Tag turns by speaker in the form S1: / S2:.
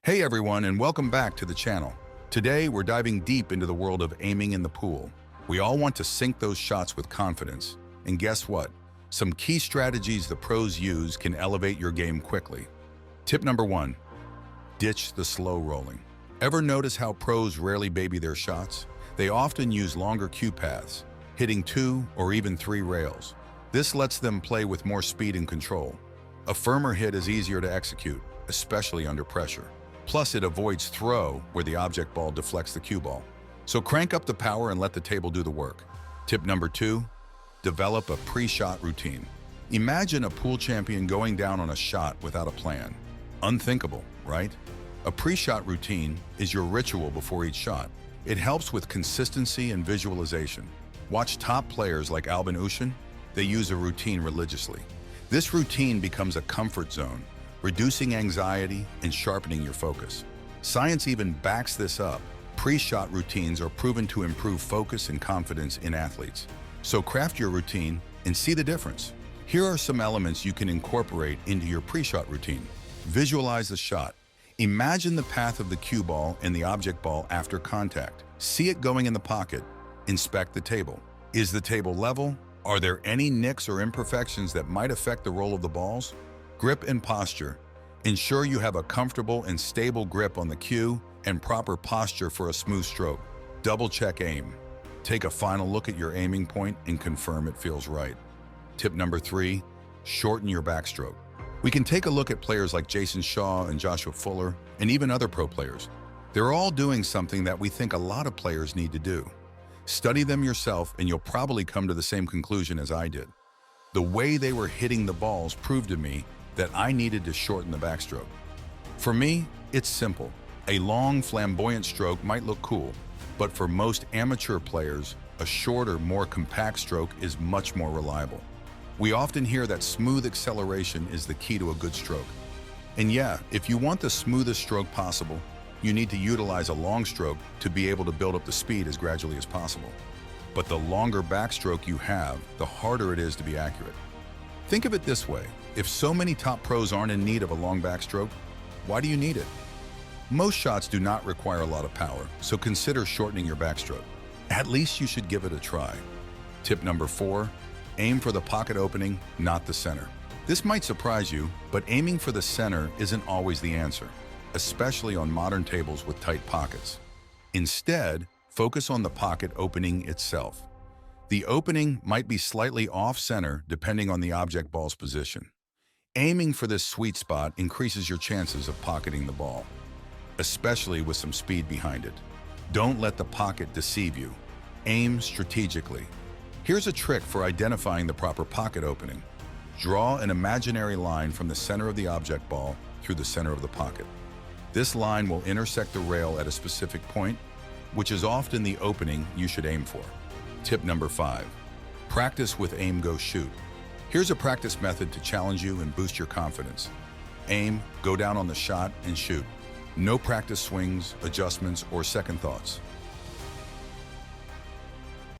S1: Hey everyone, and welcome back to the channel. Today we're diving deep into the world of aiming in the pool. We all want to sink those shots with confidence. And guess what? Some key strategies the pros use can elevate your game quickly. Tip number 1. Ditch the slow rolling. Ever notice how pros rarely baby their shots? They often use longer cue paths, hitting 2 or even 3 rails. This lets them play with more speed and control. A firmer hit is easier to execute, especially under pressure. Plus, it avoids throw, where the object ball deflects the cue ball. So crank up the power and let the table do the work. Tip number 2, develop a pre-shot routine. Imagine a pool champion going down on a shot without a plan. Unthinkable, right? A pre-shot routine is your ritual before each shot. It helps with consistency and visualization. Watch top players like Albin Ushin. They use a routine religiously. This routine becomes a comfort zone, reducing anxiety and sharpening your focus. Science even backs this up. Pre-shot routines are proven to improve focus and confidence in athletes. So craft your routine and see the difference. Here are some elements you can incorporate into your pre-shot routine. Visualize the shot. Imagine the path of the cue ball and the object ball after contact. See it going in the pocket. Inspect the table. Is the table level? Are there any nicks or imperfections that might affect the roll of the balls? Grip and posture. Ensure you have a comfortable and stable grip on the cue and proper posture for a smooth stroke. Double-check aim. Take a final look at your aiming point and confirm it feels right. Tip number 3, shorten your backstroke. We can take a look at players like Jason Shaw and Joshua Fuller, and even other pro players. They're all doing something that we think a lot of players need to do. Study them yourself and you'll probably come to the same conclusion as I did. The way they were hitting the balls proved to me that I needed to shorten the backstroke. For me, it's simple. A long, flamboyant stroke might look cool, but for most amateur players, a shorter, more compact stroke is much more reliable. We often hear that smooth acceleration is the key to a good stroke. And yeah, if you want the smoothest stroke possible, you need to utilize a long stroke to be able to build up the speed as gradually as possible. But the longer backstroke you have, the harder it is to be accurate. Think of it this way. If so many top pros aren't in need of a long backstroke, why do you need it? Most shots do not require a lot of power, so consider shortening your backstroke. At least you should give it a try. Tip number 4, aim for the pocket opening, not the center. This might surprise you, but aiming for the center isn't always the answer, especially on modern tables with tight pockets. Instead, focus on the pocket opening itself. The opening might be slightly off-center depending on the object ball's position. Aiming for this sweet spot increases your chances of pocketing the ball, especially with some speed behind it. Don't let the pocket deceive you. Aim strategically. Here's a trick for identifying the proper pocket opening. Draw an imaginary line from the center of the object ball through the center of the pocket. This line will intersect the rail at a specific point, which is often the opening you should aim for. Tip number 5, practice with aim, go, shoot. Here's a practice method to challenge you and boost your confidence. Aim, go down on the shot, and shoot. No practice swings, adjustments, or second thoughts.